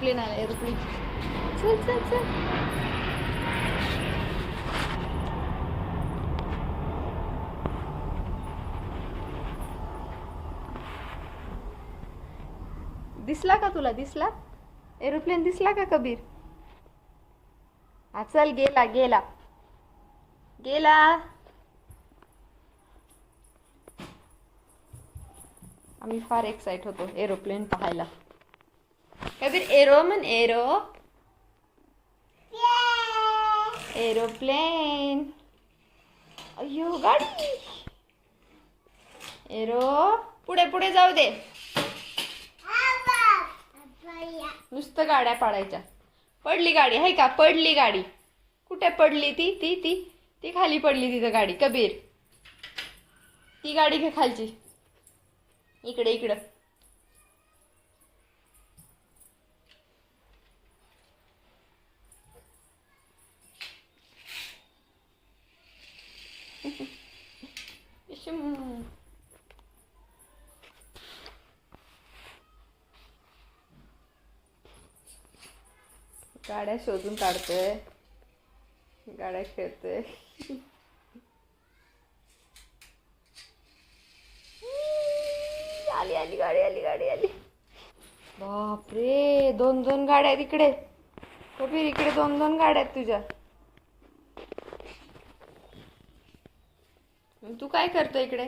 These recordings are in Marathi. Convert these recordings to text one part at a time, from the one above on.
एरोप्लेन आला एरोप्लेन. चल चल चल. दिसला का तुला? दिसला एरोप्लेन? दिसला का कबीर? हा चल गेला गेला गेला. आम्ही फार एक्साइट होतो एरोप्लेन पाहायला. कबीर एरो म्हण. Aero aeroplane. अय्यो गाडी. एरो पुढे पुढे जाऊ दे. नुसतं गाड्या पाडायच्या. पडली गाडी आहे का? पडली गाडी. कुठे पडली? ती ती ती ती खाली पडली तिथं गाडी. कबीर ती गाडी घे खालची. इकडे इकडं. गाड्या शोधून काढतोय. गाड्या खेळतोय. आली आली गाडी आली गाडी आली. बापरे 2-2 गाड्या आहेत इकडे. कबीर इकडे 2-2 गाड्या आहेत तुझ्या. तू काय करतोय इकडे?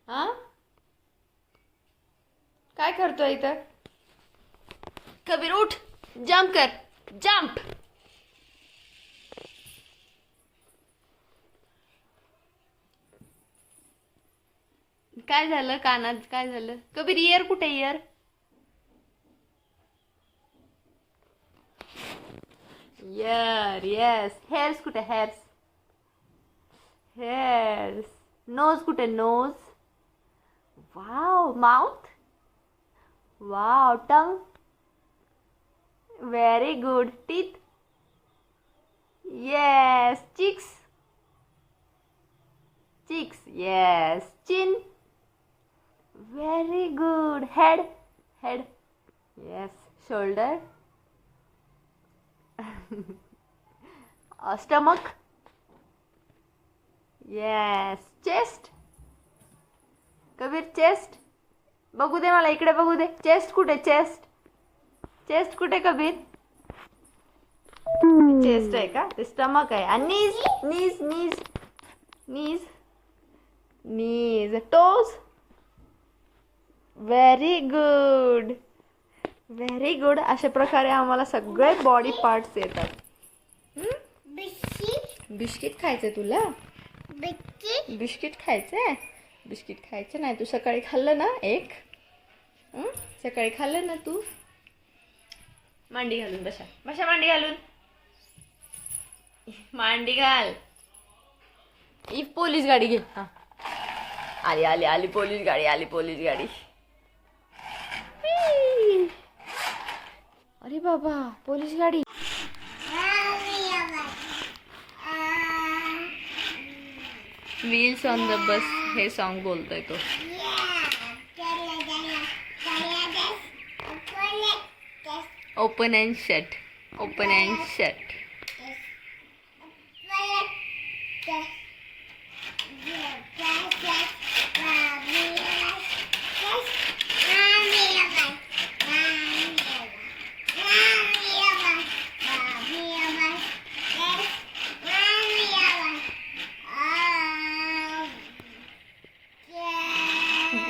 हा काय करतोय इथं? कबीर उठ. जंप कर. जंप. काय झालं कानात? काय झालं? कबीर इयर कुठे? Ear ear yes. हेअर्स कुठे? Hairs hairs. नोज कुठे? Nose. Wow. Mouth. Wow. Tongue. Very good. Teeth. Yes. Cheeks. Cheeks. Yes. Chin. Very good. Head. Head. Yes. Shoulder. Stomach. Yes. Chest. Kabir chest. बघू दे मला. इकडे बघू दे. चेस्ट कुठे? चेस्ट. चेस्ट कुठे कबीर? चेस्ट आहे का? ते स्टमक आहे. आणि knees. Knees knees knees knees. Toes. Very good. Very good. अशा प्रकारे आम्हाला सगळे बॉडी पार्ट्स येतात. बिस्किट खायचंय तुला? बिस्किट खायचंय? बिस्किट खायचं नाही. तू सकाळी खाल्लं ना एक? सकाळी खाल्लं ना तू? मांडी घालून बसा. बसा मांडी घालून. मांडी घाल. ही पोलीस गाडी घे. हा आली आली आली पोलीस गाडी. आली पोलीस गाडी. अरे बाबा पोलीस गाडी. व्हील्स ऑन द बस हे सॉन्ग बोलतोय तो. Open and shut. Open and shut.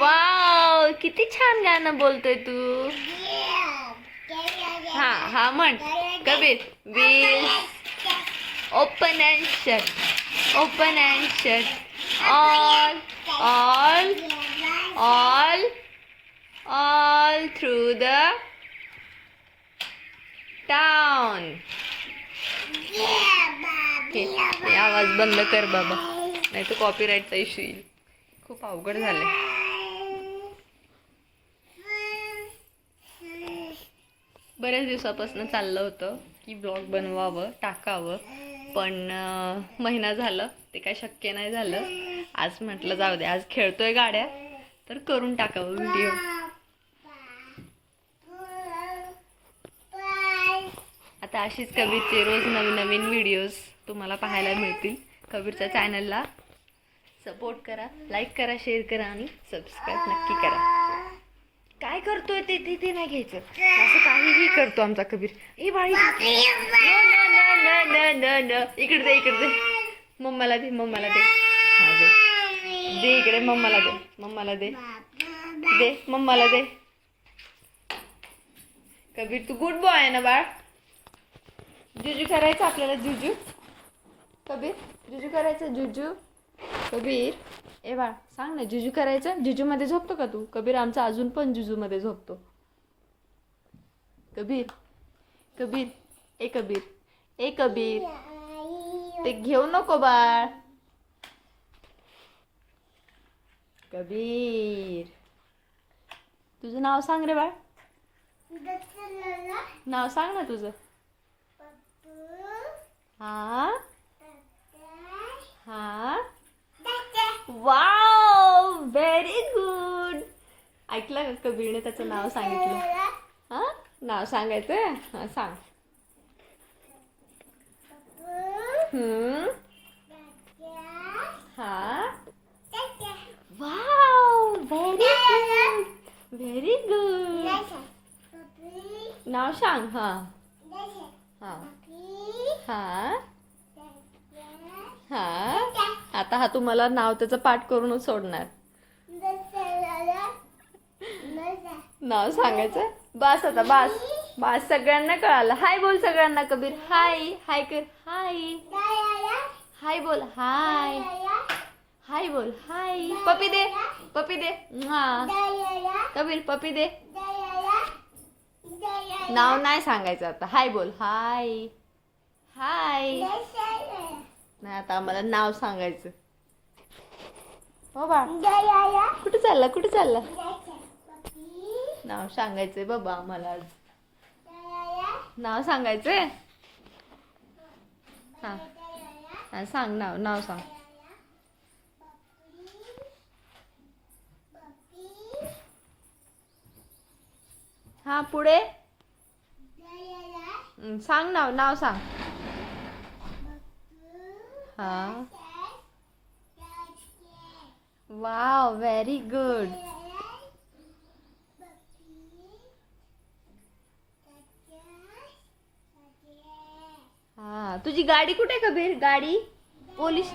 Wow किती छान गाणं बोलतोय तू. हा हा म्हण Kabir. Wheels open and shut. Open and shut. All all all all through the town. आवाज बंद कर बाबा नाही तर कॉपीराईटचा इश्यू येईल. खूप अवघड झालंय. बऱ्याच दिवसापासून चाललं होतं की ब्लॉग बनवावं टाकावं पण महिना झालं ते काय शक्य नाही झालं. आज म्हटलं जाऊ दे आज खेळतोय गाड्या तर करून टाकावं व्हिडिओ. तर अशीच कबीरचे रोज नवीन नवीन व्हिडिओज तुम्हाला पाहायला मिळतील. कबीरच्या चॅनलला सपोर्ट करा, लाईक करा, शेअर करा आणि सबस्क्राईब नक्की करा. काय करतोय ते ते ते नाही घ्यायचं, असं काहीही करतो आमचा कबीर. ए बाळी न इकडे दे, इकडे दे, मम्माला दे, मम्माला दे. हा दे, दे इकडे, मम्माला दे, मम्माला दे, दे मम्माला दे. कबीर तू गुड बॉय आहे ना बाळ. जुजू करायचं आपल्याला, जुजू. कबीर जुजू करायचं, जुजू. कबीर ए बाळ सांग ना, जुजू करायचं. जुजूमध्ये झोपतो का तू? कबीर आमचा अजून पण जुजूमध्ये झोपतो. कबीर, कबीर, ए कबीर, ए कबीर, ते घेऊ नको बाळ. कबीर तुझं नाव सांग रे बाळ. नाव सांग ना तुझं. हा हा, वाव, व्हेरी गुड. ऐकलं का कबीरने त्याचं नाव सांगितलं? हा, नाव सांगायचं. हा सांग. हा, wow, very good, very good. नाव सांग. हा हा हा हा. आता हा तुम्हाला नाव त्याचं पाठ करूनच सोडणार. नाव सांगायचं. बस आता, बस बस, सगळ्यांना कळालं. हाय बोल सगळ्यांना कबीर. हाय, हाय कर. हाय, हाय बोल. हाय, हाय बोल. हाय. पपी दे, पपी दे. हा कबीर पपी दे. नाव नाही सांगायचं आता. हाय बोल. हाय, हाय. नाही आता आम्हाला नाव सांगायचं. हो बा, कुठे चालला, कुठे चालला? नाव सांगायचंय बाबा आम्हाला आज. नाव सांगायचंय. हा हा सांग नाव, नाव सांग. हा पुढे सांग नाव, नाव सांग. हा, वाव, व्हेरी गुड. हा, तुझी गाडी कुठे कबीर? गाडी पोलीस,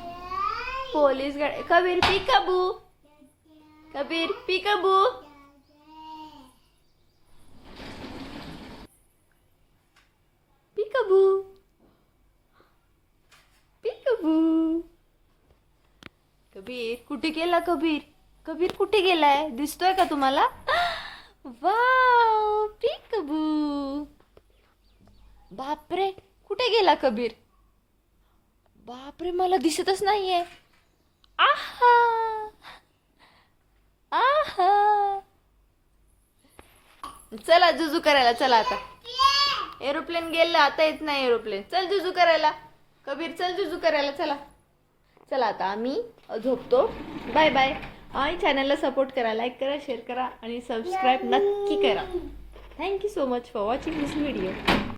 पोलीस गाडी. कबीर पिकाबू, कबीर पिकाबू. पिकाबू, पिकाबू. कबीर कुठे गेला? कबीर, कबीर कुठे गेलाय? दिसतोय का तुम्हाला? वाव, पिकाबू. बापरे, कुठे गेला कबीर? बापरे, मला दिसतच नाहीये. आहा, आहा. चला जुजू करायला, चला आता. एरोप्लेन गेला, आता येत नाही एरोप्लेन. चल जुजू करायला. कबीर चल जुजू करायला, चला. चला आता आम्ही झोपतो. Bye bye. आणि चॅनलला सपोर्ट करा, लाईक करा, शेअर करा आणि सबस्क्राईब नक्की करा. Thank you so much for watching this video.